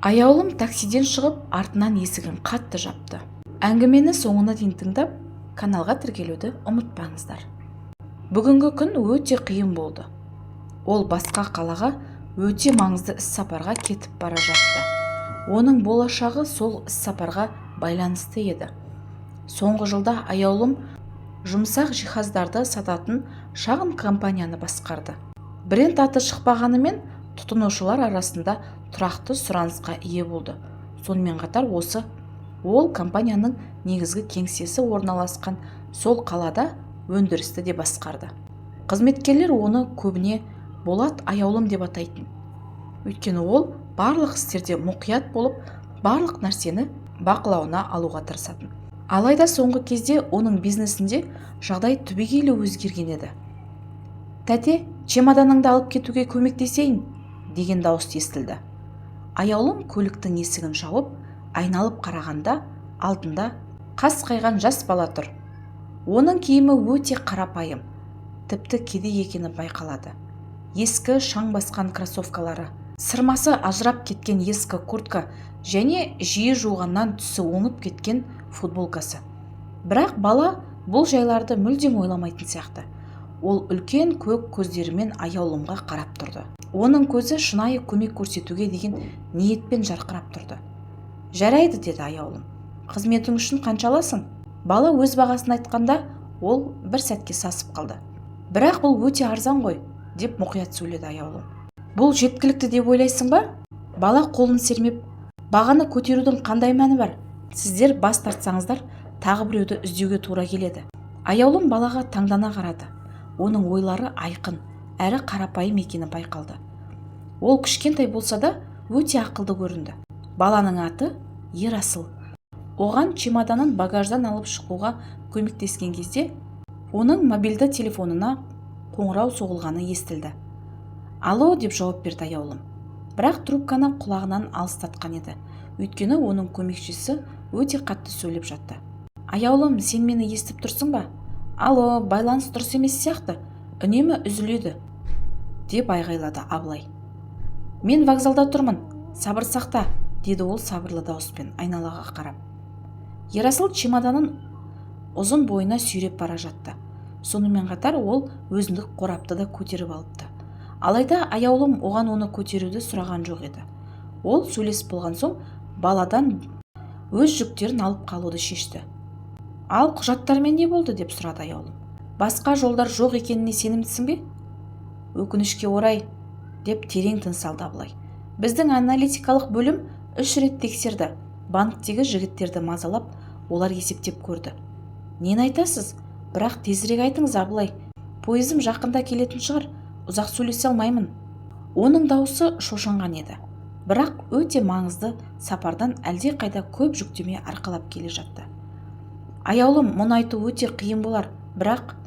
Аяулым таксиден шығып, артынан есігін қатты жапты. Әңгімені соңына дейін тыңдап, каналға тіркелуді ұмытпаңыздар. Бүгінгі күн өте қиын болды. Ол басқа қалаға өте маңызды іс-сапарға кетіп бара жатты. Оның болашағы сол іс-сапарға байланысты еді. Соңғы жылда аяулым жұмсақ жиһаздарды сататын шағын компанияны басқарды. Бренд аты шықпағанымен, тұтынушылар арасында тұрақты сұранысқа ие болды. Сонымен қатар ол компанияның негізгі кеңсесі орналасқан сол қалада өндірісті де басқарды. Қызметкерлер оны көбіне Болат аяулым деп атайтын. Өйткені ол барлық істерде мұқият болып, барлық нәрсені бақылауына алуға тырысатын. Алайда соңғы кезде оның бизнесінде жағдай түбегейлі өзгерген еді. «Тәте, чемоданыңды алып кетуге көмектесейін» деген дауыс естілді. Аяулым көліктің есігін жауып, айналып қарағанда алдында қасқайған жас бала тұр. Оның киімі өте қарапайым, тіпті кедей екені байқалады. Ескі шаң басқан кроссовкалары, сырмасы ажырап кеткен ескі куртка және жиі жуғаннан түсі оңып кеткен футболкасы. Бірақ бала бұл жайларды мүлдем ойламайтын сияқты. Ол үлкен көк көздерімен аяулымға қарап тұрды. Оның көзі шынайы көмек көрсетуге деген ниетпен жарқырап тұрды. «Жарайды», деді аяулым. «Қызметің үшін қанша аласың?» Бала өз бағасын айтқанда, ол бір сәтке сасып қалды. «Бірақ бұл өте арзан ғой», деп мұқият сөйледі аяулым. «Бұл жеткілікті деп ойлайсың ба?» Бала қолын сермеп, «Бағаны көтерудің қандай мәні бар? Сіздер бас тартсаңыздар, тағы біреуді іздеуге тура келеді». Аяулым балаға таңдана қарады. Оның ойлары айқын, әрі қарапайым екені байқалды. Ол кішкентай болса да өте ақылды көрінді. Баланың аты Ерасыл. Оған чемоданын багаждан алып шығуға көмектескен кезде оның мобильді телефонына қоңырау соғылғаны естілді. «Алло», деп жауап берді аяулым. Бірақ трубканы құлағынан алыстатқан еді. Өйткені оның көмекшісі өте қатты сөйлеп жатты. «Аяулым, сен мені естіп тұрсың ба?» «Алло, байланыс дұрыс емес сияқты, үнемі үзіледі», деп айғайлады абылай. «Мен вокзалда тұрмын, сабыр сақта», деді ол сабырлы дауыспен айналаға қарап. Ерасыл чемоданын ұзын бойына сүйреп бара жатты. Сонымен қатар ол өзіндік қорапты да көтеріп алыпты. Алайда аяулым оған оны көтеруді сұраған жоқ еді. Ол сөйлесіп болған соң баладан өз жүктерін алып қалуды шешті. «Ал құжаттармен не болды?» деп сұрады аяулым. «Басқа жолдар жоқ екеніне сенімдісің бе?» «Өкінішке орай», деп терең тыныс алды абылай. «Біздің аналитикалық бөлім 3 рет тексерді. Банктегі жігіттерді мазалап, олар есептеп көрді». «Нені айтасыз? Бірақ тезірек айтыңыз абылай. Пойызым жақында келетін шығар, ұзақ сөйлесе алмаймын». Оның дауысы шошынған еді. Бірақ өте маңызды сапардан әлде қайда көп жүктеме арқалап келе жатты. «Аяулым, мұны айту өте қиын болар, бірақ...»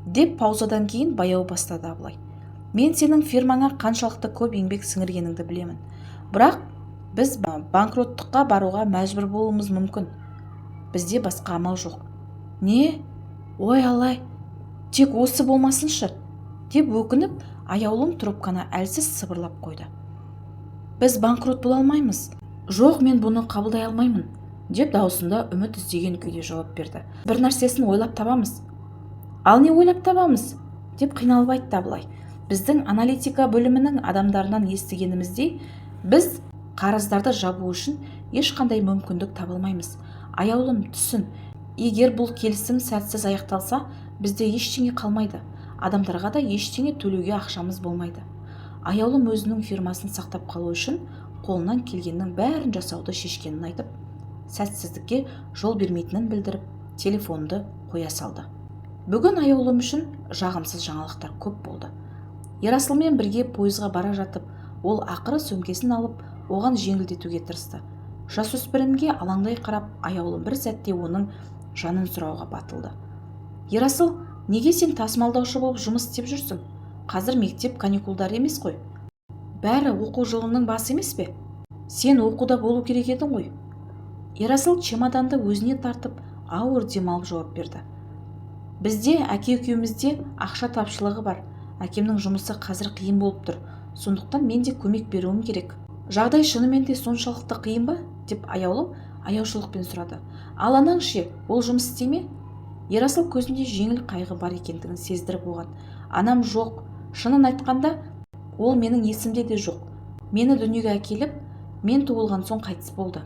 деп паузадан кейін баяу бастады абылай. «Мен сенің фирмаңа қаншалықты көп еңбек сіңіргеніңді білемін. Бірақ біз банкроттыққа баруға мәжбүр болуымыз мүмкін. Бізде басқа амал жоқ». «Не? Ой алай, тек осы болмасыншы», деп өкініп, аяулым трубканы әлсіз сыбырлап қойды. «Біз банкрот бола алмаймыз». «Жоқ, мен бұны қабылдай алмаймын», деп даусында үміт іздеген күйде жауап берді. «Бір нәрсесін ойлап табамыз». «Ал не ойлап табамыз?» деп қиналып айтты абылай. «Біздің аналитика бөлімінің адамдарынан естігеніміздей, біз қарыздарды жабу үшін ешқандай мүмкіндік табылмаймыз. Аяулым, түсін, егер бұл келісім сәтсіз аяқталса, бізде ештеңе қалмайды. Адамдарға да ештеңе төлеуге ақшамыз болмайды». Аяулым өзінің фирмасын сақтап қалу үшін қолынан келгеннің бәрін жасауды шешкенін айтып, сәтсіздікке жол бермейтінін білдіріп, телефонды қоя салды. Бүгін аяулым үшін жағымсыз жаңалықтар көп болды. Ерасылмен бірге пойызға бара жатып, ол ақыры сөмкесін алып, оған жеңілдетуге тырысты. Жасөспірімге алаңдай қарап, аяулым бір сәтте оның жанын сұрауға батылды. «Ерасыл, неге сен тасымалдаушы болып жұмыс істеп жүрсің? Қазір мектеп каникулдары емес қой. Бәрі оқу жылының басы емес пе? Сен оқуда болу керек едің ғой». Ерасыл чемоданды өзіне тартып, ауыр демалып жауап берді. «Бізде әке екеумізде ақша тапшылығы бар. Әкемнің жұмысы қазір қиын болып тұр. Сондықтан мен де көмек беруім керек». Жағдай шынымен де соншалықты қиын ба деп аяулым аяушылықпен сұрады. Ал анаң ше, ол жұмыс істей ме? Ерасыл көзінде жеңіл қайғы бар екендігін сездіріп оған: анам жоқ, шынын айтқанда ол менің есімде де жоқ. Мені дүниеге әкеліп, мен туылған соң қайтыс болды.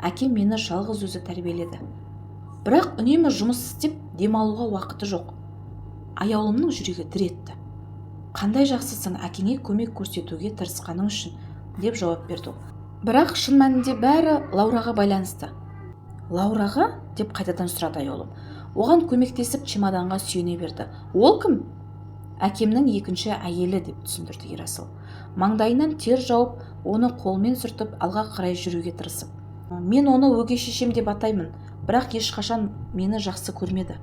Әкем мені жалғыз өзі тәрбиеледі. Бірақ үнемі жұмыс істеп демалуға уақыты жоқ. Аяулымның жүрегі дір етті. Қандай жақсысың әкеңе көмек көрсетуге тырысқаның үшін, деп жауап берді ол. Бірақ шын мәнінде бәрі Лаураға байланысты. Лаураға? Деп қайтадан сұрады аяулым. Оған көмектесіп чемоданға сүйене берді. Ол кім? Әкемнің екінші әйелі, деп түсіндірді Ерасыл. Маңдайынан тер жауып, оны қолмен сүртіп алға қарай жүруге тырысып. Мен оны өгей шешем деп атаймын, бірақ ешқашан мені жақсы көрмеді.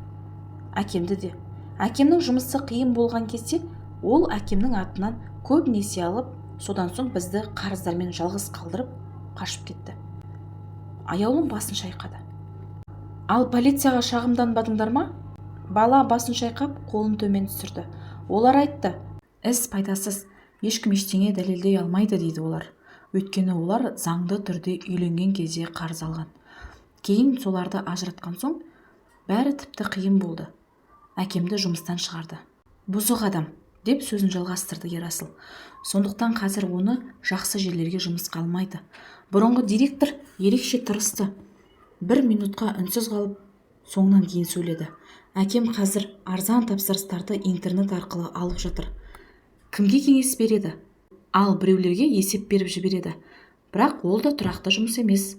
Әкемді де. Әкемнің жұмысы қиын болған кезде ол әкемнің атынан көп несие алып, содан соң бізді қарыздармен жалғыз қалдырып қашып кетті. Аяулым басын шайқады. Ал полицияға шағымданбадыңдар ма? Бала басын шайқап, қолын төмен түсірді. Олар айтты: іс пайдасыз, ешкім ештеңе дәлелдей алмайды дейді олар. Өйткені олар заңды түрде үйленген кезде қарыз алған. Кейін соларды ажыратқан соң бәрі тіпті қиын болды. Әкемді жұмыстан шығарды. Бұзық адам, деп сөзін жалғастырды Ерасыл. Сондықтан қазір оны жақсы жерлерге жұмысқа алмайды. Бұрынғы директор ерекше тырысты. 1 минутқа үнсіз қалып, соңынан кейін сөйледі: әкем қазір арзан тапсырыстарды интернет арқылы алып жатыр. Кімге кеңес береді? Ал біреулерге есеп беріп жібереді. Бірақ ол да тұрақты жұмыс емес.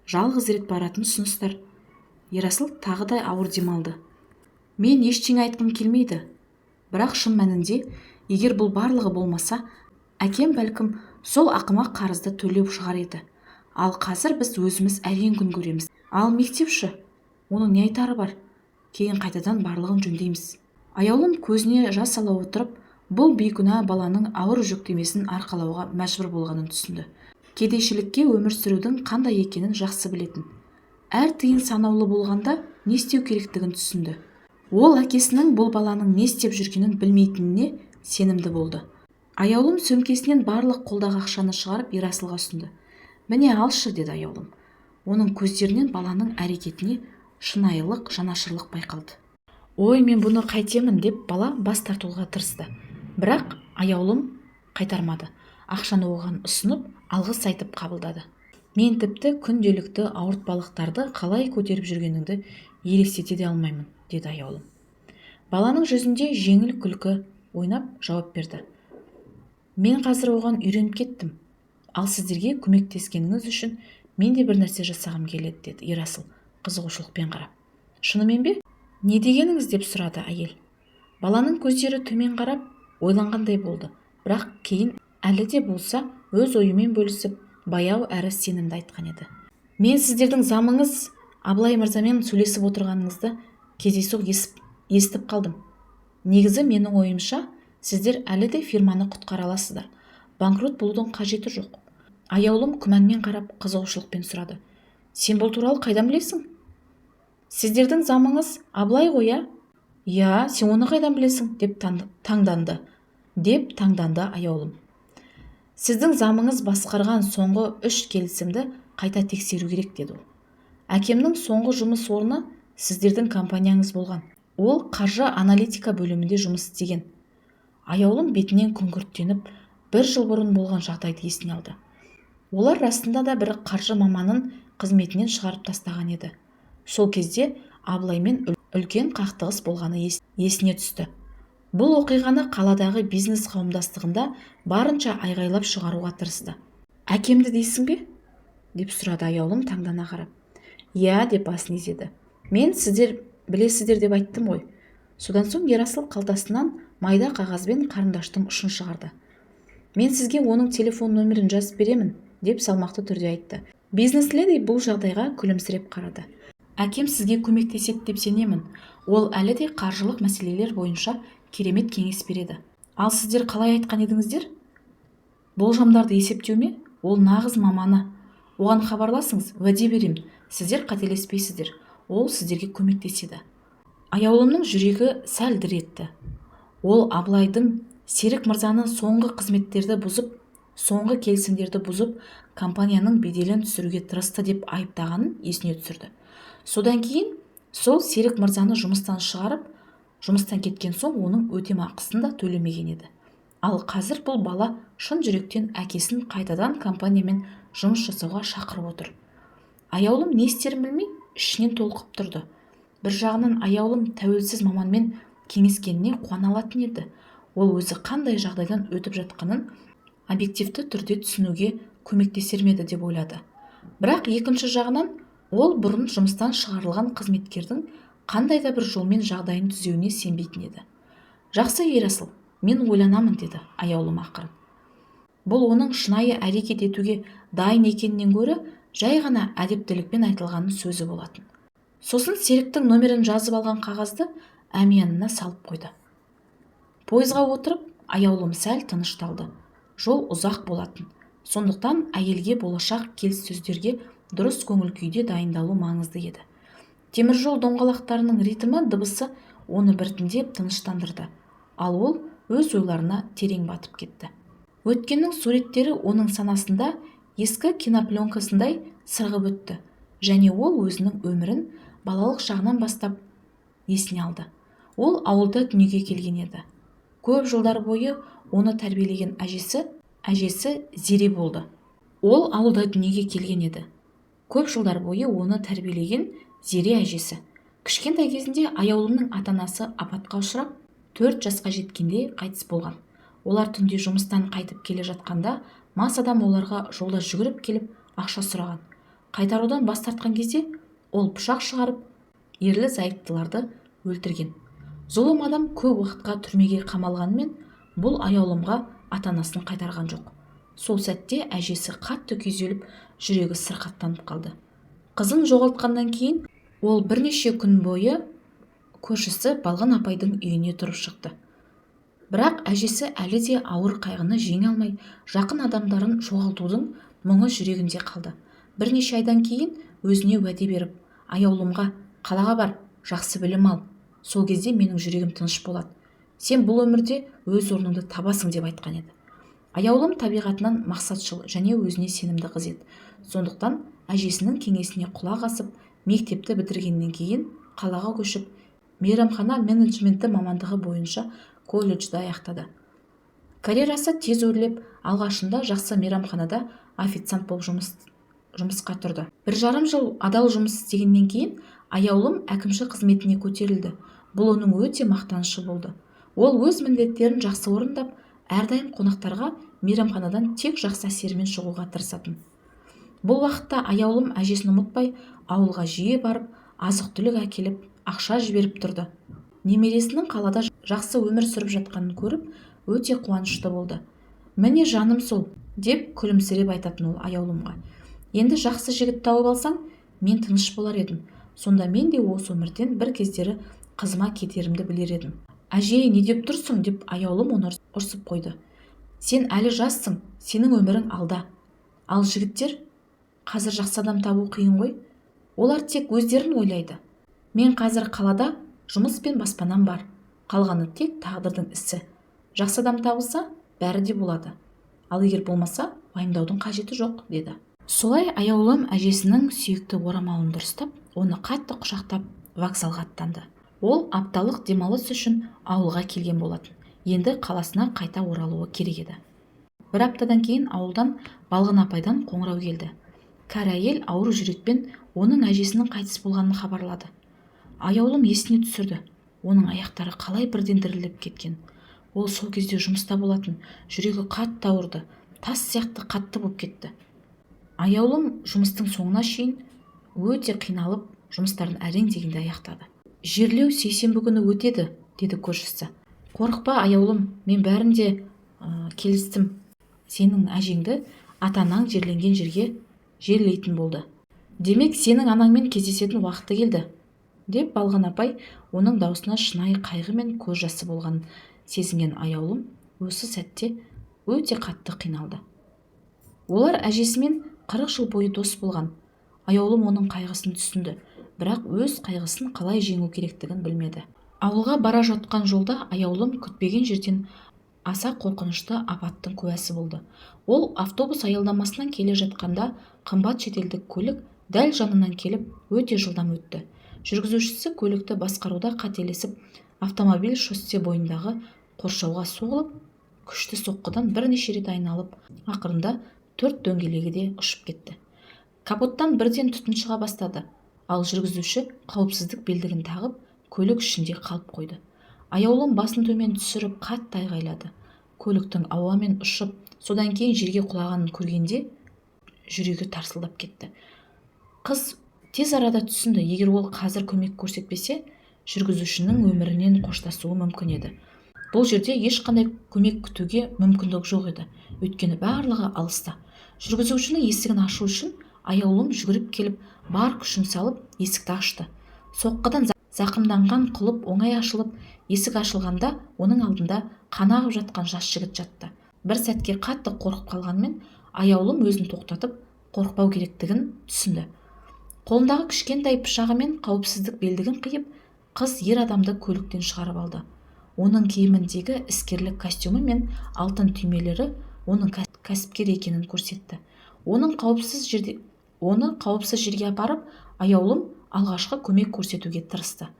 Жалғыз рет баратын ұсыныстар. Ерасыл тағы да ауыр демалды. Мен ештеңе айтқым келмейді. Бірақ шын мәнінде, егер бұл барлығы болмаса, әкем бәлкім сол ақымақ қарызды төлеп шығар еді. Ал қазір біз өзіміз әрең күн көреміз. Ал мектепші, оның не айтары бар? Кейін қайтадан барлығын жөндейміз. Аяулым көзіне жас ала отырып, бұл бейкүнә баланың ауыр жүктемесін арқалауға мәжбүр болғанын түсінді. Кедейшілікке өмір сүрудің қандай екенін жақсы білетін. Әр тиын санаулы болғанда не істеу керектігін түсінді. Ол әкесінің бұл баланың не істеп жүргенін білмейтініне сенімді болды. Аяулым сөмкесінен барлық қолдағы ақшаны шығарып Ерасылға ұсынды. Міне алшы, деді аяулым. Оның көздерінен баланың әрекетіне шынайылық, жанашырлық байқалды. Ой, мен бұны қайтемін, деп бала бас тартуға тырысты. Бірақ аяулым қайтармады. Ақшаны оған ұсынып, алғыс айтып қабылдады. Мен тіпті күнделікті ауыртпалықтарды қалай көтеріп жүргеніңді елестете де алмаймын, деді аяулым. Баланың жүзінде жеңіл күлкі ойнап жауап берді. Мен қазір оған үйреніп кеттім. Ал сіздерге көмектескеніңіз үшін мен де бір нәрсе жасағым келеді, деді Ерасыл қызығушылықпен қарап. Шынымен бе? Не дегеніңіз, деп сұрады әйел. Баланың көздері төмен қарап ойланғандай болды. Бірақ кейін әлі де болса өз ойымен бөлісіп, баяу әрі сенімді айтқан еді. Мен сіздердің замыңыз Абылай мырзамен сөйлесіп отырғаныңызды кездейсоқ естіп қалдым. Негізі менің ойымша, сіздер әлі де фирманы құтқара аласыздар. Банкрот болудың қажеті жоқ. Аяулым күмәнмен қарап қызығушылықпен сұрады. Сен бұл туралы қайдан білесің? Сіздердің замыңыз Абылай ғой, иә? Иә, сен оны қайдан білесің? деп таңданды аяулым. Сіздің замыңыз басқарған соңғы 3 келісімді қайта тексеру керек, деді ол. Әкемнің соңғы жұмыс орны сіздердің компанияңыз болған. Ол қаржы аналитика бөлімінде жұмыс істеген. Аяулым бетінен күңгірттеніп, 1 жыл бұрын болған жағдайды есіне алды. Олар расында да бір қаржы маманын қызметінен шығарып тастаған еді. Сол кезде Абылаймен үлкен қақтығыс болғаны есіне түсті. Бұл оқиғаны қаладағы бизнес қауымдастығында барынша айғайлап шығаруға тырысты. Әкемді дейсің бе? деп сұрады аяулым таңдана қарап. Иә, деп басын изеді. Мен сіздер білесіздер деп айттым ғой. Содан соң Ерасыл қалтасынан майда қағазбен қарындаштың ұшын шығарды. Мен сізге оның телефон нөмірін жазып беремін, деп салмақты түрде айтты. Бизнес-леди бұл жағдайға күлімсіреп қарады. Әкем сізге көмектеседі деп сенемін. Ол әлі де қаржылық мәселелер бойынша керемет кеңес береді. Ал сіздер қалай айтқан едіңіздер? Болжамдарды есептеу ме? Ол нағыз маманы. Оған хабарласыңыз, уәде берем. Сіздер қателеспейсіздер. Ол сіздерге көмектеседі. Аяулымның жүрегі сәл дір етті. Ол Абылайдың Серік мырзаны соңғы қызметтерді бұзып, соңғы келісімдерді бұзып компанияның беделін түсіруге тырысты деп айыптағанын есіне түсірді. Содан кейін сол Серік мырзаны жұмыстан шығарып, жұмыстан кеткен соң оның өтемақысын да төлемеген еді. Ал қазір бұл бала шын жүректен әкесін қайтадан компаниямен жұмыс жасауға шақырып отыр. Аяулым не істерін білмей ішінен толқып тұрды. Бір жағынан аяулым тәуелсіз маманмен кеңескеніне қуана алатын еді. Ол өзі қандай жағдайдан өтіп жатқанын объективті түрде түсінуге көмектесер ме еді деп ойлады. Бірақ екінші жағынан ол бұрын жұмыстан шығарылған қызметкердің қандай да бір жолмен жағдайын түзеуіне сенбейтін еді. Жақсы Ерасыл, мен ойланамын, деді аяулым ақырын. Бұл оның шынайы әрекет етуге дайын екенінен гөрі жай ғана әдептілікпен айтылған сөзі болатын. Сосын Серіктің номерін жазып алған қағазды әмиянына салып қойды. Пойызға отырып, аяулым сәл тынышталды. Жол ұзақ болатын. Сондықтан әйелге болашақ келіссөздерге дұрыс көңіл күйде дайындалу маңызды еді. Теміржол доңғалақтарының ритмі, дыбысы оны біртіндеп тыныштандырды. Ал ол өз ойларына терең батып кетті. Өткеннің суреттері оның санасында ескі кинопленкасындай сырғып өтті, және ол өзінің өмірін балалық шағынан бастап есіне алды. Ол ауылда дүниеге келген еді. Көп жылдар бойы оны тәрбиелеген әжесі Зере болды. Ол ауылда дүниеге келген еді. Көп жылдар бойы оны тәрбиелеген Зере әжесі. Кішкентай кезінде аяулымның ата-анасы апатқа ұшырап, 4 жасқа жеткенде қайтыс болған. Олар түнде жұмыстан қайтып келе жатқанда, мас адам оларға жолда жүгіріп келіп ақша сұраған. Қайтарудан бас тартқан кезде ол пышақ шығарып, ерлі-зайыптыларды өлтірген. Зұлым адам көп уақытқа түрмеге қамалғанмен, бұл аяулымға ата-анасын қайтарған жоқ. Сол сәтте әжесі қатты күйзеліп, жүрегі сырқаттанып қалды. Қызын жоғалтқаннан кейін ол бірнеше күн бойы көршісі Балғын апайдың үйіне тұрып шықты. Бірақ әжесі әлі де ауыр қайғыны жеңе алмай, жақын адамдарын жоғалтудың мұңы жүрегінде қалды. Бірнеше айдан кейін өзіне уәде беріп, аяулымға қалаға бар, жақсы білім ал. Сол кезде менің жүрегім тыныш болады. Сен бұл өмірде өз орныңды табасың деп айтқан еді. Аяулым табиғатынан мақсатшыл және өзіне сенімді қыз еді. Сондықтан әжесінің кеңесіне құлақ асып, мектепті бітіргеннен кейін қалаға көшіп, мейрамхана менеджменті мамандығы бойынша колледжді аяқтады. Карьерасы тез өрлеп, алғашында жақсы мейрамханада официант болып жұмысқа тұрды. 1,5 жыл адал жұмыс істегеннен кейін аяулым әкімші қызметіне көтерілді. Бұл оның өте мақтанышы болды. Ол өз міндеттерін жақсы орындап, әрдайым қонақтарға мейрамханадан тек жақсы әсермен шығуға тырысатын. Бұл уақытта аяулым әжесін ұмытпай, ауылға жиі барып, азық-түлік әкеліп, ақша жіберіп тұрды. Немересінің қалада жақсы өмір сүріп жатқанын көріп, өте қуанышты болды. Міне жаным сол, деп күлімсіреп айтатын ол аяулымға. Енді жақсы жігіт тауып алсаң, мен тыныш болар едім. Сонда мен де осы өмірден бір кездері қызыма кетерімді білер едім. Әже, не деп тұрсың, деп аяулым оны ұрсып қойды. Сен әлі жассың, сенің өмірің алда. Ал жігіттер, қазір жақсы адам табу қиын ғой. Олар тек өздерін ойлайды. Мен қазір қалада жұмыс пен баспанам бар. Қалғаны тек тағдырдың ісі. Жақсы адам табылса, бәрі де болады. Ал егер болмаса, уайымдаудың қажеті жоқ, деді. Солай аяулым әжесінің сүйікті орамалын дұрыстап, оны қатты құшақтап, вокзалға аттанды. Ол апталық демалыс үшін ауылға келген болатын. Енді қаласына қайта оралуы керек еді. Бір аптадан кейін ауылдан Балғын апайдан қоңырау келді. Кәрі әйел ауыр жүрекпен оның әжесінің қайтыс болғанын хабарлады. Аяулым есіне түсірді. Оның аяқтары қалай бірден дірілдеп кеткен. Ол сол кезде жұмыста болатын. Жүрегі қатты ауырды. Тас сияқты қатты болып кетті. Аяулым жұмыстың соңына шейін өте қиналып, жұмыстарын әрең дегенде аяқтады. Жерлеу сейсенбі күні өтеді, деді көршісі. Қорықпа аяулым, мен бәрін де келістім. Сенің әжеңді ата-анаң жерленген жерге жерлейтін болды. Демек, сенің анаңмен кездесетін уақыты келді, деп Балғын апай оның даусына шынайы қайғы мен көз жасы болғанын сезінген аяулым осы сәтте өте қатты қиналды. Олар әжесімен 40 жыл бойы дос болған. Аяулым оның қайғысын түсінді, бірақ өз қайғысын қалай жеңу керектігін білмеді. Ауылға бара жатқан жолда аяулым күтпеген жерден аса қорқынышты апаттың куәсі болды. Ол автобус аялдамасынан келе жатқанда қымбат шетелдік көлік дәл жанынан келіп өте жылдам өтті. Жүргізушісі көлікті басқаруда қателесіп, автомобиль шоссе бойындағы қоршауға соғылып, күшті соққыдан бірнеше рет айналып, ақырында 4 дөңгелегі де ұшып кетті. Капоттан бірден түтін шыға бастады, ал жүргізуші қауіпсіздік белдігін тағып, көлік ішінде қалып қойды. Аяулым басын төмен түсіріп қатты айғайлады. Көліктің ауамен ұшып, содан кейін жерге құлағанын көргенде жүрегі тарсылдап кетті. Қыз тез арада түсінді, егер ол қазір көмек көрсетпесе, жүргізушінің өмірінен қоштасуы мүмкін еді. Бұл жерде ешқандай көмек күтуге мүмкіндік жоқ еді, өйткені барлығы алыста. Жүргізушінің есігін ашу үшін аяулым жүгіріп келіп, бар күшін салып, есікті ашты. Соққыдан зақымданған құлып оңай ашылып, есік ашылғанда оның алдында қан ағып жатқан жас жігіт жатты. Бір сәтке қатты қорқып қалғанмен, аяулым өзін тоқтатып, қорықпау керектігін түсінді. Қолындағы кішкентай пышағымен қауіпсіздік белдігін қиып, қыз ер адамды көліктен шығарып алды. Оның киіміндегі іскерлік костюмы мен алтын түймелері оның кәсіпкер екенін көрсетті. Оны қауіпсіз жерге апарып, аяулым алғашқы көмек көрсетуге тырысты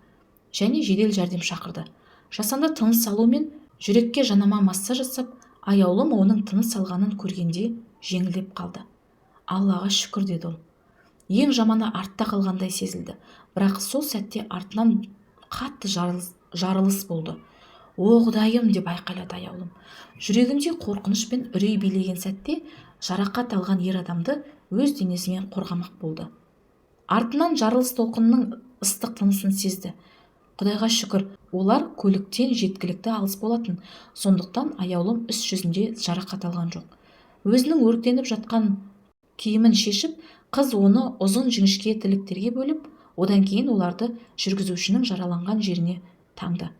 және жедел жәрдем шақырды. Жасанды тыныс алу мен жүрекке жанама массаж жасап, аяулым оның тыныс алғанын көргенде жеңілдеп қалды. Аллаға шүкір, деді ол. Ең жаманы артта қалғандай сезілді, бірақ сол сәтте артынан қатты жарылыс болды. О Құдайым, деп айқайлады аяулым. Жүрегінде қорқыныш пен үрей билеген сәтте жарақат алған ер адамды өз денесімен қорғамақ болды. Артынан жарылыс толқынының ыстық тынысын сезді. Құдайға шүкір, олар көліктен жеткілікті алыс болатын, сондықтан аяулым іс жүзінде жарақат алған жоқ. Өзінің өртеніп жатқан киімін шешіп, қыз оны ұзын жіңішке тіліктерге бөліп, одан кейін оларды жүргізушінің жараланған жеріне таңды.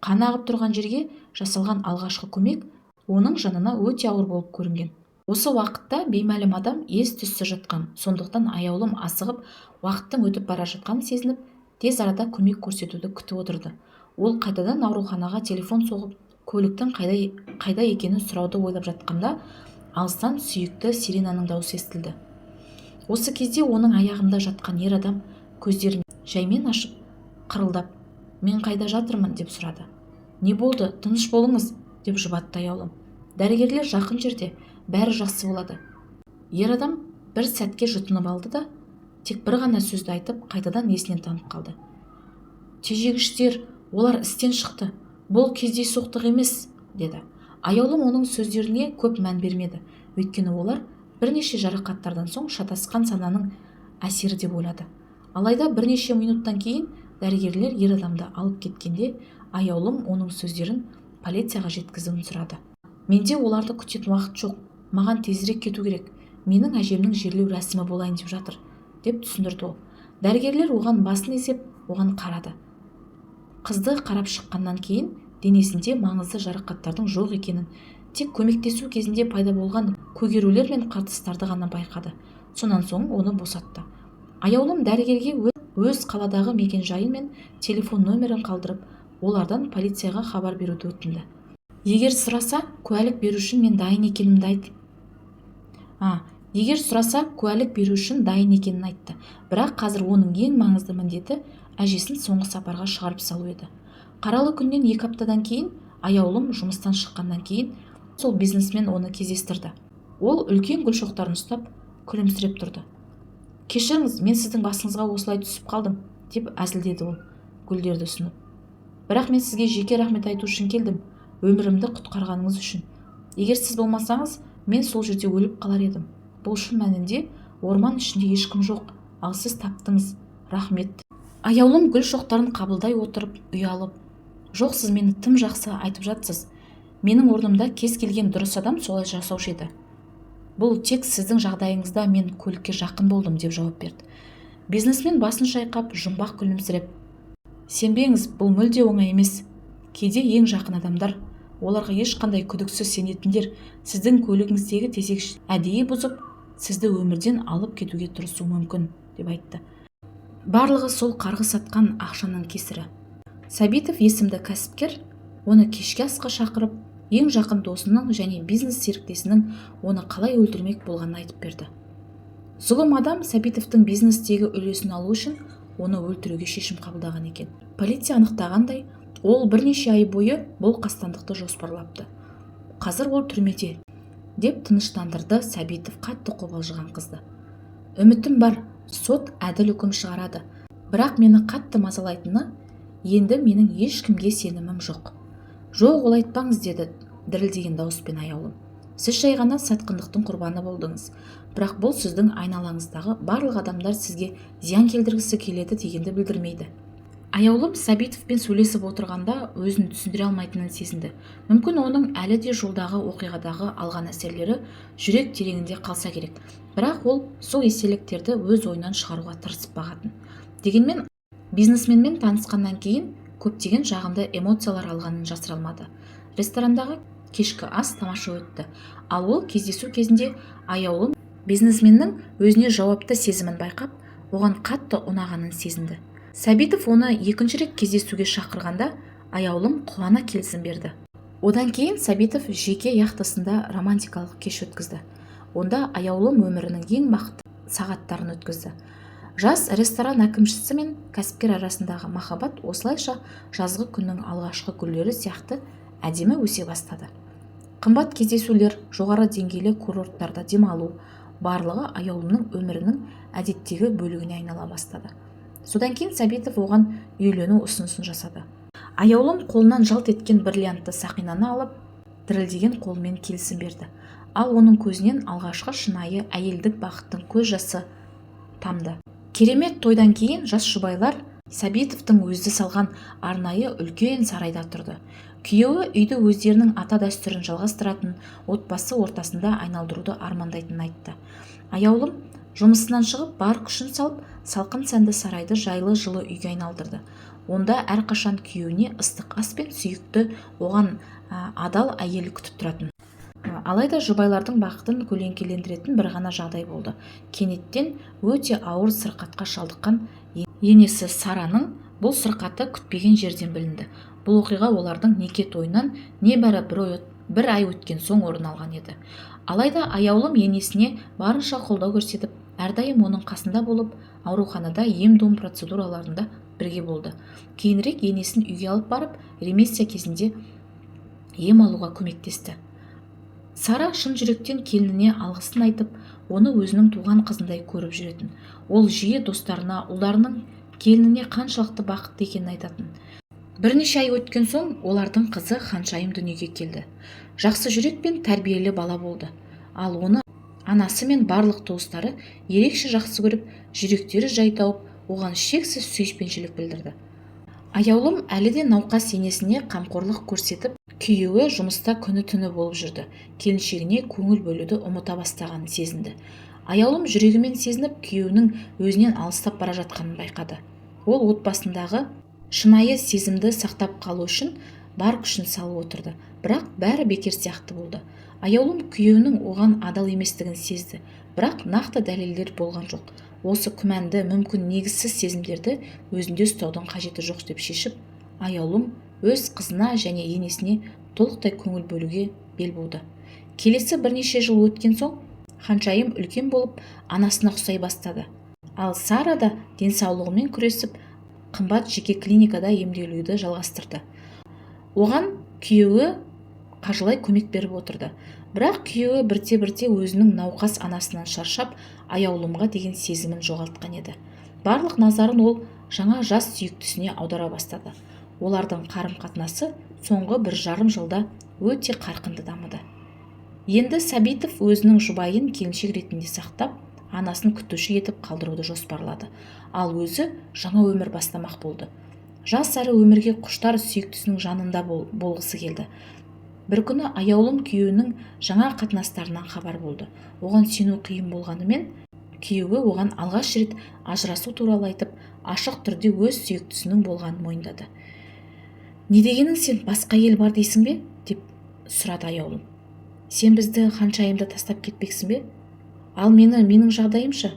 Қан ағып тұрған жерге жасалған алғашқы көмек оның жанына өте ауыр болып көрінген. Осы уақытта беймәлім адам ес-түссіз жатқан, сондықтан аяулым асығып, уақыттың өтіп бара жатқанын сезініп, тез арада көмек көрсетуді күтіп отырды. Ол қайтадан ауруханаға телефон соғып, көліктің қайда екенін сұрауды ойлап жатқанда, алыстан сүйікті сиренаның дауысы естілді. Осы кезде оның аяғында жатқан ер адам көздерін жаймен ашып, қырылдап, "Мен қайда жатырмын?" деп сұрады. "Не болды? Тыныш болыңыз", деп жұбатты аяулым. "Дәрігерлер жақын жерде, бәрі жақсы болады." Ер адам бір сәтке жұтынып алды да, тек бір ғана сөзді айтып, қайтадан есінен танып қалды. "Тежегіштер, олар істен шықты. Бұл кездейсоқтық емес", деді. Аяулым оның сөздеріне көп мән бермеді, өйткені олар бірнеше жарақаттардан соң шатасқан сананың әсері деп ойлады. Алайда бірнеше минуттан кейін дәрігерлер ер адамды алып кеткенде, аяулым оның сөздерін полицияға жеткізуін сұрады. "Менде оларды күтетін уақыт жоқ, маған тезірек кету керек, менің әжемнің жерлеу рәсімі болайын деп жатыр", деп түсіндірді ол. Дәрігерлер оған басын изеп, оған қарады. Қызды қарап шыққаннан кейін денесінде маңызды жарақаттардың жоқ екенін, тек көмектесу кезінде пайда болған көгерулер мен қыртыстарды ғана байқады. Сонан соң оны босатты. Аяулым дәрігерге өз қаладағы мекенжайы мен телефон нөмірін қалдырып, олардан полицияға хабар беруді өтінді. Егер сұраса, куәлік беру үшін дайын екенін айтты. Бірақ қазір оның ең маңызды міндеті әжесін соңғы сапарға шығарып салу еді. Қаралы күннен 2 аптадан кейін, аяулым жұмыстан шыққаннан кейін, сол бизнесмен оны кездестірді. Ол үлкен гүл шоқтарын ұстап, күлімсіреп тұрды. "Кешіріңіз, мен сіздің басыңызға осылай түсіп қалдым", деп әзілдеді ол, гүлдерді ұсынып. "Бірақ мен сізге жеке рахмет айту үшін келдім, өмірімді құтқарғаныңыз үшін. Егер сіз болмасаңыз, мен сол жерде өліп қалар едім. Бұл шын мәнінде орман ішінде ешкім жоқ, ал сіз таптыңыз. Рахмет." Аяулым гүл шоқтарын қабылдай отырып, ұялып, "Жоқ, сіз мені тым жақсы айтып жатсыз. Менің орнымда кез келген дұрыс адам солай жасаушы еді. Бұл тек сіздің жағдайыңызда мен көлікке жақын болдым", деп жауап берді. Бизнесмен басын шайқап, жұмбақ күлімсіреп, "Сенбеңіз, бұл мүлде оңай емес. Кейде ең жақын адамдар, оларға ешқандай күдіксіз сенетіндер, сіздің көлігіңіздегі тезегіш әдейі бұзып, сізді өмірден алып кетуге тырысуы мүмкін", деп айтты. Барлығы сол қарғыс атқан ақшаның кесірі. Сәбитов есімді кәсіпкер оны кешке асқа шақырып, ең жақын досының және бизнес серіктесінің оны қалай өлтірмек болғанын айтып берді. Зұлым адам Сәбитовтың бизнестегі үлесін алу үшін оны өлтіруге шешім қабылдаған екен. Полиция анықтағандай, ол бірнеше ай бойы бұл қастандықты жоспарлапты. Қазір ол түрмеде, деп тыныштандырды Сәбитов қатты қобалжыған қызды. Үмітім бар, сот әділ үкім шығарады. Бірақ мені қатты мазалайтыны, енді менің ешкімге сенімім жоқ. Жоқ, ол айтпаңыз, деді дірілдеген дауыспен аяулым. Сіз жай ғана сатқындықтың құрбаны болдыңыз. Бірақ бұл сіздің айналаңыздағы барлық адамдар сізге зиян келтіргісі келеді дегенді білдірмейді. Аяулым Сәбитовпен сөйлесіп отырғанда өзін түсіндіре алмайтынын сезінді. Мүмкін оның әлі де жолдағы оқиғадағы алған әсерлері жүрек тереңінде қалса керек. Бірақ ол сол естеліктерді өз ойынан шығаруға тырысып бағатын. Дегенмен, бизнесменмен танысқаннан кейін көптеген жағымды эмоциялар алғанын жасыра алмады. Ресторандағы кешкі ас тамаша өтті. Ал ол кездесу кезінде аяулым бизнесменнің өзіне жауапты сезімін байқап, оған қатты ұнағанын сезінді. Сәбитов оны екінші рет кездесуге шақырғанда аяулым қуана келісім берді. Одан кейін Сәбитов жеке яхтасында романтикалық кеш өткізді. Онда аяулым өмірінің ең бақытты сағаттарын өткізді. Жас ресторан әкімшісі мен кәсіпкер арасындағы махаббат осылайша жазғы күннің алғашқы гүлдері сияқты әдемі өсе бастады. Қымбат кездесулер, жоғары деңгейлі курорттарда демалу, барлығы аяулымның өмірінің әдеттегі бөлігіне айнала бастады. Содан кейін Сәбитов оған үйлену ұсынысын жасады. Аяулым қолынан жалт еткен бриллиантты сақинаны алып, дірілдеген қолмен келісім берді. Ал оның көзінен алғашқы шынайы әйелдік бақыттың көз жасы тамды. Керемет тойдан кейін жас жұбайлар Сәбитовтың өзі салған арнайы үлкен сарайда тұрды. Күйеуі үйді өздерінің ата дәстүрін жалғастыратын отбасы ортасында айналдыруды армандайтынын айтты. Аяулым жұмысынан шығып бар күшін салып, салқын сәнді сарайды жайлы жылы үйге айналдырды. Онда әрқашан күйеуіне ыстық ас пен сүйікті, оған адал әйел күтіп тұратын. Алайда жұбайлардың бақытын көлеңкелендіретін бір ғана жағдай болды. Кенеттен өте ауыр сырқатқа шалдыққан енесі Сараның бұл сырқаты күтпеген жерден білінді. Бұл оқиға олардың неке тойынан небәрі бір ай өткен соң орын алған еді. Алайда аяулым енесіне барынша қолдау көрсетіп, әрдайым оның қасында болып, ауруханада ем-дом процедураларында бірге болды. Кейінірек енесін үйге алып барып, ремиссия кезінде ем алуға көмектесті. Сара шын жүректен келініне алғысын айтып, оны өзінің туған қызындай көріп жүретін. Ол жиі достарына, ұлдарының келініне қаншалықты бақытты екенін айтатын. Бірнеше ай өткен соң олардың қызы Ханшайым дүниеге келді. Жақсы жүрек пен тәрбиелі бала болды. Ал оны анасы мен барлық туыстары ерекше жақсы көріп, жүректері жай тауып, оған шексіз сүйіспеншілік білдірді. Аяулым әлі де науқас енесіне қамқорлық көрсетіп, күйеуі жұмыста күні-түні болып жүрді. Келіншегіне көңіл бөлуді ұмыта бастағанын сезінді. Аяулым жүрегімен сезініп, күйеуінің өзінен алыстап бара жатқанын байқады. Ол отбасындағы шынайы сезімді сақтап қалу үшін бар күшін салып отырды. Бірақ бәрі бекер сияқты болды. Аяулым күйеуінің оған адал еместігін сезді. Бірақ нақты дәлелдер болған жоқ. Осы күмәнді, мүмкін негізсіз сезімдерді өзінде ұстаудың қажеті жоқ деп шешіп, аяулым өз қызына және енесіне толықтай көңіл бөлуге бел буды. Келесі бірнеше жыл өткен соң Ханшайым үлкен болып, анасына ұқсай бастады. Ал Сара да денсаулығымен күресіп, қымбат жеке клиникада емделуді жалғастырды. Оған күйеуі қажылай көмек беріп отырды. Бірақ күйеуі бірте-бірте өзінің науқас анасынан шаршап, аяулымға деген сезімін жоғалтқан еді. Барлық назарын ол жаңа жас сүйіктісіне аудара бастады. Олардың қарым-қатынасы соңғы 1,5 жылда өте қарқынды дамыды. Енді Сәбитов өзінің жұбайын келіншек ретінде сақтап, анасын күтуші етіп қалдыруды жоспарлады. Ал өзі жаңа өмір бастамақ болды. Жас әрі өмірге құштар сүйіктісінің жанында болғысы келді. Бір күні аяулым күйеуінің жаңа қатынастарынан хабар болды. Оған сену қиын болғанымен, күйеуі оған алғаш рет ажырасу туралы айтып, ашық түрде өз сүйіктісінің болғанын мойындады. «Не дегенің сен, басқа ел бар дейсің бе?» деп сұрады аяулым. «Сен бізді Ханшайымды тастап кетпексің бе? Ал менің жағдайымшы?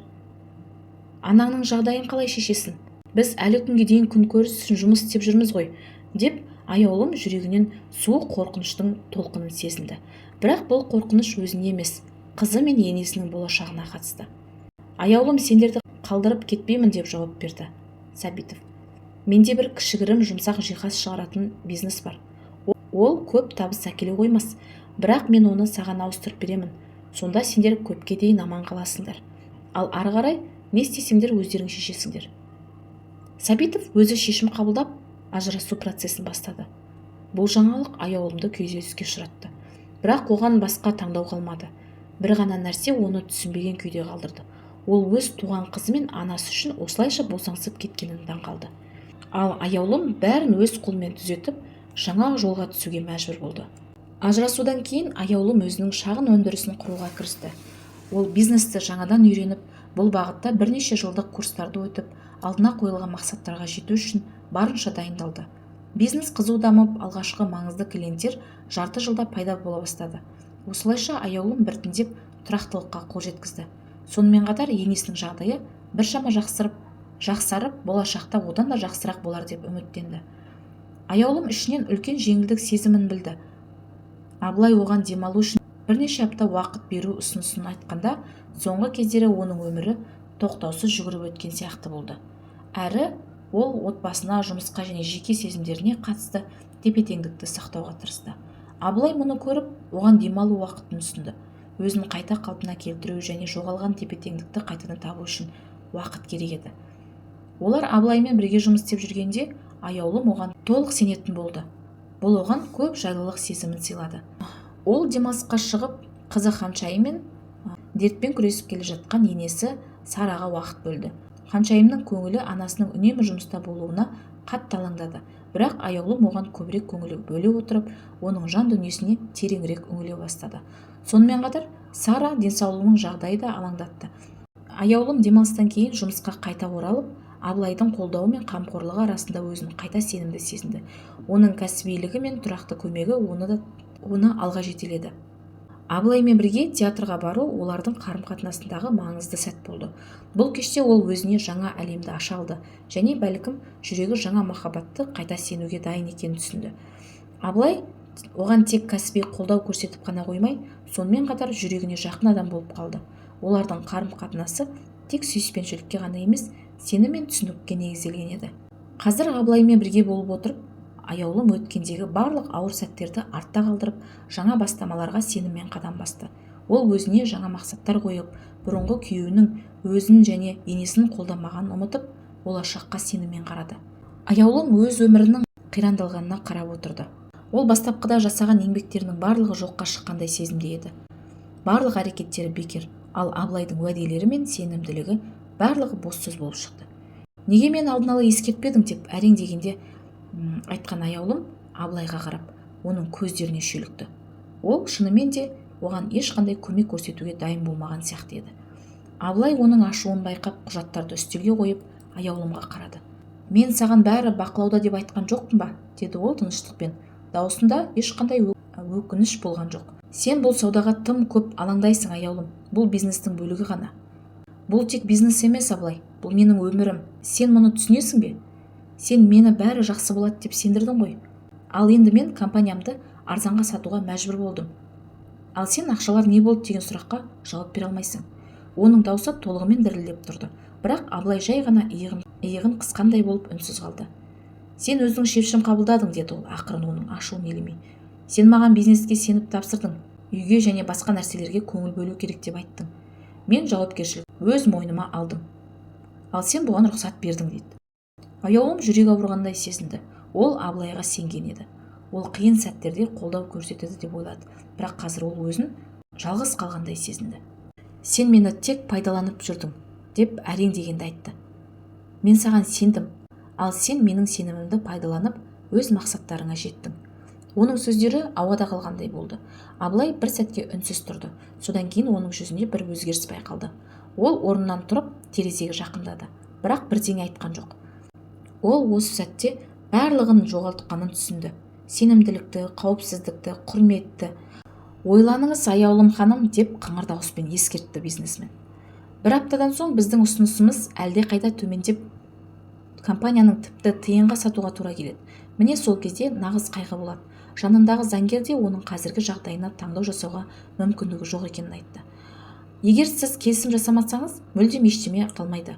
Анаңның жағдайын қалай шешесің? Біз әлі күнге дейін күнкөріс үшін жұмыс істеп жүрміз ғой», деп Аяулым жүрегінен суық қорқыныштың толқынын сезінді. Бірақ бұл қорқыныш өзіне емес, қызы мен енесінің болашағына қатысты. Аяулым, сендерді қалдырып кетпеймін деп жауап берді Сәбитов. Менде бір кішігірім жұмсақ жиһаз шығаратын бизнес бар. Ол көп табыс әкеле қоймас, бірақ мен оны саған ауыстырып беремін. Сонда сендер көпке дейін аман қаласыңдар. Ал ары қарай не істесеңдер өздерің шешесіңдер. Сәбитов өзі шешім қабылдап, ажырасу процесін бастады. Бұл жаңалық аяулымды күйзеліске ұшыратты. Бірақ оған басқа таңдау қалмады. Бір ғана нәрсе оны түсінбеген күйде қалдырды. Ол өз туған қызы мен анасы үшін осылайша босаңсып кеткенін таңқалды. Ал аяулым бәрін өз қолымен түзетіп, жаңа жолға түсуге мәжбүр болды. Ажырасудан кейін аяулым өзінің шағын өндірісін құруға кірісті. Ол бизнесті жаңадан үйреніп, бұл бағытта бірнеше жылдық курстарды өтіп, алдына қойылған мақсаттарға жету үшін барынша дайындалды. Бизнес қызу дамып, алғашқы маңызды клиенттер жарты жылда пайда бола бастады. Осылайша аяулым біртіндеп тұрақтылыққа қол жеткізді. Сонымен қатар енесінің жағдайы біршама жақсарып, болашақта одан да жақсырақ болар деп үміттенді. Аяулым ішінен үлкен жеңілдік сезімін білді. Абылай оған демалу үшін бірнеше апта уақыт беру ұсынысын айтқанда, соңғы кездері оның өмірі тоқтаусыз жүгіріп өткен сияқты болды. Әрі ол отбасына, жұмысқа және жеке сезімдеріне қатысты тепе-теңдікті сақтауға тырысты. Абылай мұны көріп, оған демалу уақытын ұсынды. Өзін қайта қалпына келтіру және жоғалған тепе-теңдікті қайтадан табу үшін уақыт керек еді. Олар Абылаймен бірге жұмыс істеп жүргенде, аяулым оған толық сенетін болды. Бұл оған көп жайлылық сезімін сыйлады. Ол демалысқа шығып, қызы Ханшайыммен дертпен күресіп келе жатқан енесі Сараға уақыт бөлді. Ханшайымның көңілі анасының үнемі жұмыста болуына қатты алаңдады. Бірақ аяулым оған көбірек көңіл бөле отырып, оның жан дүниесіне тереңірек үңіле бастады. Сонымен қатар Сара денсаулығының жағдайы да алаңдатты. Аяулым демалыстан кейін жұмысқа қайта оралып, Абылайдың қолдауы мен қамқорлығы арасында өзін қайта сенімді сезінді. Оның кәсібилігі мен тұрақты көмегі оны алға жетеледі. Абылаймен бірге театрға бару олардың қарым-қатынасындағы маңызды сәт болды. Бұл кеште ол өзіне жаңа әлемді аша алды және бәлкім жүрегі жаңа махаббатты қайта сенуге дайын екенін түсінді. Абылай оған тек кәсіби қолдау көрсетіп қана қоймай, сонымен қатар жүрегіне жақын адам болып қалды. Олардың қарым-қатынасы тек сүйіспеншілікке ғана емес, сенім мен түсіністікке негізделген еді. Қазір Абылаймен бірге болып отырып, аяулым өткендегі барлық ауыр сәттерді артта қалдырып, жаңа бастамаларға сеніммен қадам басты. Ол өзіне жаңа мақсаттар қойып, бұрынғы күйеуінің өзін және енесін қолдамағанын ұмытып, болашаққа сеніммен қарады. Аяулым өз өмірінің қирандалғанына қарап отырды. Ол бастапқыда жасаған еңбектерінің барлығы жоққа шыққандай сезімде еді. Барлық әрекеттері бекер, ал Абылайдың уәделері мен сенімділігі барлығы бос сөз болып шықты. Неге мен алдын ала ескертпедің деп әрең дегенде айтқан аяулым Абылайға қарап, оның көздеріне шүйлікті. Ол шынымен де оған ешқандай көмек көрсетуге дайын болмаған сияқты еді. Абылай оның ашуын байқап, құжаттарды үстелге қойып, аяулымға қарады. Мен саған бәрі бақылауда деп айтқан жоқпын ба? Деді ол тыныштықпен. Даусында ешқандай өкініш болған жоқ. Сен бұл саудаға тым көп алаңдайсың, аяулым. Бұл бизнестің бөлігі ғана. Бұл тек бизнес емес, Абылай. Бұл менің өмірім. Сен мұны түсінесің бе? Сен мені бәрі жақсы болады деп сендірдің ғой. Ал енді мен компаниямды арзанға сатуға мәжбүр болдым. Ал сен ақшалар не болды деген сұраққа жауап бере алмайсың. Оның даусы толығымен дірілдеп тұрды. Бірақ Абылай жай ғана иығын қысқандай болып үнсіз қалды. Сен өзің шешім қабылдадың, деді ол ақырын оның ашуын елемей. Сен маған бизнеске сеніп тапсырдың. Үйге және басқа нәрселерге көңіл бөлу керек деп айттың. Мен жауапкершілік өз мойныма алдым. Ал сен бұған рұқсат бердің, дейді. Аяулым жүрек ауырғандай сезінді. Ол Абылайға сенген еді. Ол қиын сәттерде қолдау көрсетеді деп ойлады. Бірақ қазір ол өзін жалғыз қалғандай сезінді. Сен мені тек пайдаланып жүрдің, деп әрең дегенде айтты. Мен саған сендім, ал сен менің сенімімді пайдаланып өз мақсаттарыңа жеттің. Оның сөздері ауада қалғандай болды. Абылай бір сәтке үнсіз тұрды. Содан кейін оның жүзінде бір өзгеріс байқалды. Ол орнынан тұрып терезеге жақындады, бірақ бірдеңе айтқан жоқ. Ол осы сәтте барлығын жоғалтқанын түсінді. Сенімділікті, қауіпсіздікті, құрметті. Ойланыңыз, аяулым ханым, деп қыңыр дауыспен ескертті бизнесмен. Бір аптадан соң біздің ұсынысымыз әлде қайда төмендеп, компанияның тіпті тиынға сатуға тура келеді. Міне сол кезде нағыз қайғы болады. Жанындағы заңгер де оның қазіргі жағдайына таңдау жасауға мүмкіндігі жоқ екенін айтты. Егер сіз келісім жасамасаңыз, мүлдем ештеме қалмайды.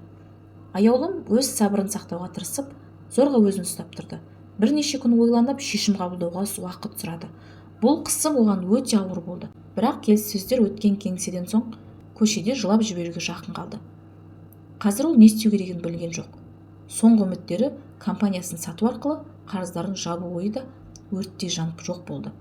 Аяулым өз сабырын сақтауға тырысып, зорға өзін ұстап тұрды. Бірнеше күн ойланып, шешім қабылдауға уақыт сұрады. Бұл қысым оған өте ауыр болды. Бірақ келіссөздер өткен кеңседен соң көшеде жылап жіберуге жақын қалды. Қазір ол не істеу керегін білген жоқ. Соңғы үміттері компаниясын сату арқылы қарыздарын жабу ойы да өрттей жанып жоқ болды.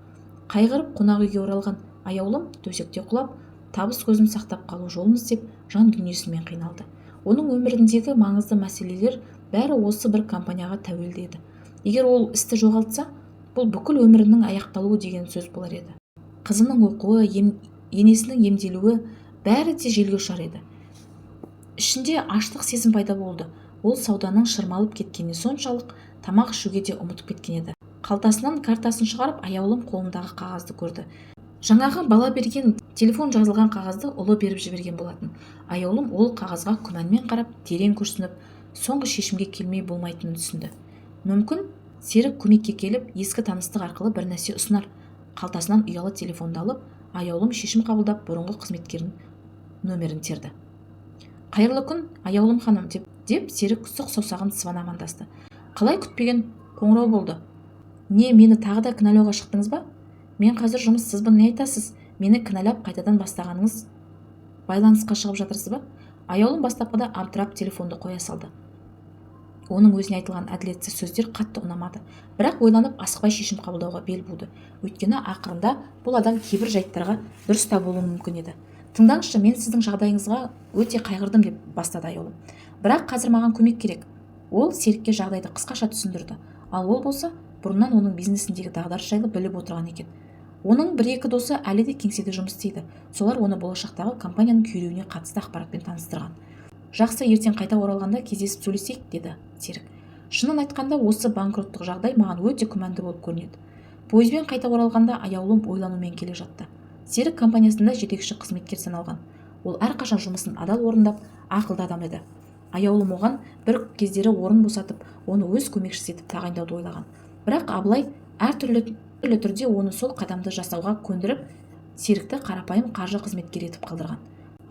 Қайғырып қонақ үйге оралған аяулым төсекте құлап, табыс көзін сақтап қалу жолын іздеп жан дүниесімен қиналды. Оның өміріндегі маңызды мәселелер бәрі осы бір компанияға тәуелді еді. Егер ол істі жоғалтса, бұл бүкіл өмірінің аяқталуы деген сөз болар еді. Қызының оқуы, енесінің емделуі бәрі де желге ұшар еді. Ішінде аштық сезім пайда болды. Ол сауданың шырмалып кеткеніне соншалық тамақ ішуге де ұмытып кеткен еді. Қалтасынан картасын шығарып, аяулым қолындағы қағазды көрді. Жаңағы бала берген телефон жазылған қағазды ұлы беріп жіберген болатын. Аяулым ол қағазға күмәнмен қарап, терең күрсініп, соңғы шешімге келмей болмайтынын түсінді. Мүмкін Серік көмекке келіп, ескі таныстық арқылы бір нәрсе ұсынар. Қалтасынан ұялы телефонды алып, аяулым шешім қабылдап, бұрынғы қызметкерінің нөмерін терді. Қайырлы күн, аяулым ханым, деп Серік сұқ саусағын сыбана амандасты. Қалай күтпеген қоңырау болды? Не, мені тағы да кінәлауға шықтыңыз ба? Мен қазір жұмыссызбын, не айтасыз? Мені кінәлап қайтадан бастағаныңыз байланысқа шығып жатырсыз ба? Аяулым бастапқыда абдырап телефонды қоя салды. Оның өзіне айтылған әділетсіз сөздер қатты ұнамады. Бірақ ойланып асықпай шешім қабылдауға бел буды. Өйткені ақырында бұл адам кейбір жайттарға дұрыс та болуы мүмкін еді. Тыңдаңызшы, мен сіздің жағдайыңызға өте қайғырдым, деп бастады аяулым. Бірақ қазір маған көмек керек. Ол Серікке жағдайды қысқаша түсіндірді. Ал ол болса, бұрыннан оның бизнесіндегі дағдарыс жайлы біліп отырған екен. Оның бір-екі досы әлі де кеңседе жұмыс істейді. Солар оны болашақтағы компанияның күйреуіне қатысты ақпаратпен таныстырған. Жақсы, ертең қайта оралғанда кездесіп сөйлесейік, деді Серік. Шынын айтқанда, осы банкроттық жағдай маған өте күмәнді болып көрінеді. Пойызбен қайта оралғанда аяулым ойланумен келе жатты. Серік компаниясында жетекші қызметкер саналған. Ол әрқашан жұмысын адал орындап, ақылды адам еді. Аяулым оған бір кездері орын босатып, оны өз көмекшісі етіп тағайындауды ойлаған. Бірақ Абылай әртүрлі түрде оны сол қадамды жасауға көндіріп, Серікті қарапайым қаржы қызметкері етіп қалдырған.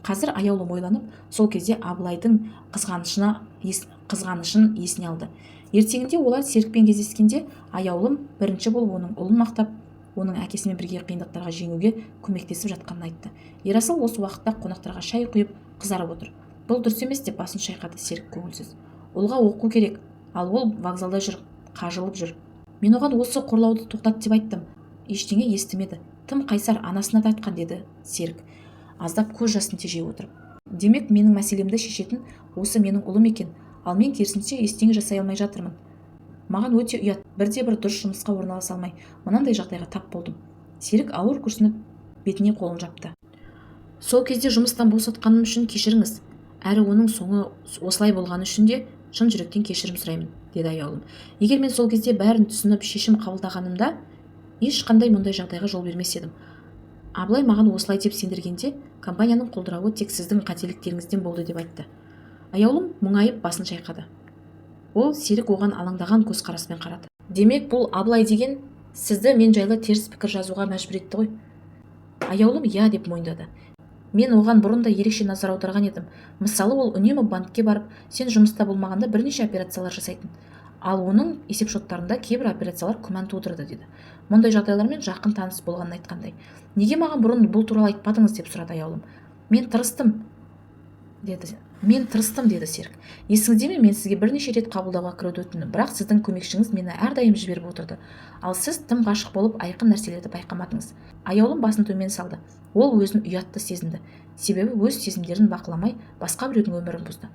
Қазір аяулым ойланып, сол кезде Абылайдың қызғанышын есіне алды. Ертеңінде олар Серікпен кездескенде аяулым бірінші болып оның ұлын мақтап, оның әкесімен бірге қиындықтарға жеңуге көмектесіп жатқанын айтты. Ерасыл осы уақытта қонақтарға шай құйып қызарып отыр. Бұл дұрыс емес, деп басын шайқады Серік көңілсіз. Ұлға оқу керек, ал ол вокзалда жүр, қажылып жүр. Мен оған осы қорлауды тоқтат деп айттым. Ештеңе естімеді. Тым қайсар, анасына да айтқан, деді Серік, аздап көз жасын тежей отырып. Демек, менің мәселемді шешетін осы менің ұлым екен, ал мен керісінше ештеңе жасай алмай жатырмын. Маған өте ұят, бірде-бір дұрыс жұмысқа орналаса алмай, мынандай жағдайға тап болдым. Серік ауыр күрсініп, бетіне қолын жапты. Сол кезде жұмыстан босатқаным үшін кешіріңіз, әрі оның соңы осылай болғаны үшін де шын жүректен кешірім сұраймын, деді аяулым. Егер мен сол кезде бәрін түсініп шешім қабылдағанымда, ешқандай мұндай жағдайға жол бермес едім. Абылай маған осылай деп сендіргенде, компанияның құлдырауы тек сіздің қателіктеріңізден болды, деп айтты. Аяулым мұңайып басын шайқады. Ол Серік оған алаңдаған көзқараспен қарады. Демек, бұл Абылай деген сізді мен жайлы теріс пікір жазуға мәжбүр етті ғой? Аяулым иә деп мойындады. Мен оған бұрын да ерекше назар аударған едім. Мысалы, ол үнемі банкке барып, сен жұмыста болмағанда бірнеше операциялар жасайтын. Ал оның есепшоттарында кейбір операциялар күмән тудырды, деді. Мұндай жағдайлармен жақын таныс болғанын айтқандай. Неге маған бұрын бұл туралы айтпадыңыз, деп сұрады аяулым. Мен тырыстым, деді Серік. Есіңізде ме, мен сізге бірнеше рет қабылдауға кіруді өтіндім, бірақ сіздің көмекшіңіз мені әрдайым жіберіп отырды. Ал сіз тым ғашық болып айқын нәрселерді байқамадыңыз. Аяулым басын төмен салды. Ол өзін ұятты сезінді. Себебі өз сезімдерін бақыламай, басқа біреудің өмірін бұзды.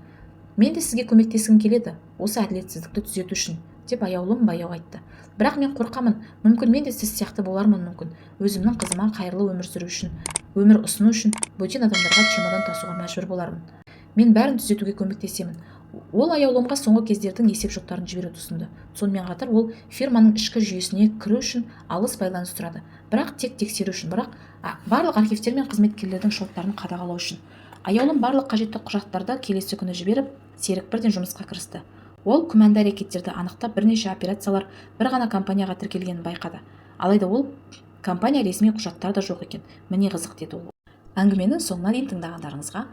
Мен де сізге көмектескім келеді, осы әділетсіздікті түзету үшін, деп аяулым баяу айтты. Бірақ мен қорқамын, мүмкін мен де сіз сияқты болармын, мүмкін. Өзімнің қызыма қайырлы өмір сүру үшін, өмір ұсыну үшін бөтен адамдарға чемодан тасуға мәжбүр болармын. Мен бәрін түзетуге көмектесемін. Ол аяулымға соңғы кездердің есепшоттарын жіберуді ұсынды. Сонымен қатар ол фирманың ішкі жүйесіне кіру үшін алыс байланыс тұрады. Бірақ тек тексеру үшін, бірақ барлық архивтер мен қызметкерлердің шоттарын қадағалау үшін. Аяулым барлық қажетті құжаттарды келесі күні жіберіп, Серік бірден жұмысқа кірісті. Ол күмәнді әрекеттерді анықтап бірнеше операциялар бір ғана компанияға тіркелгенін байқады. Алайда ол компания ресми құжаттар да жоқ екен. Міне қызық, деді ол. Әңгімені соңына дейін тыңдағандарыңызға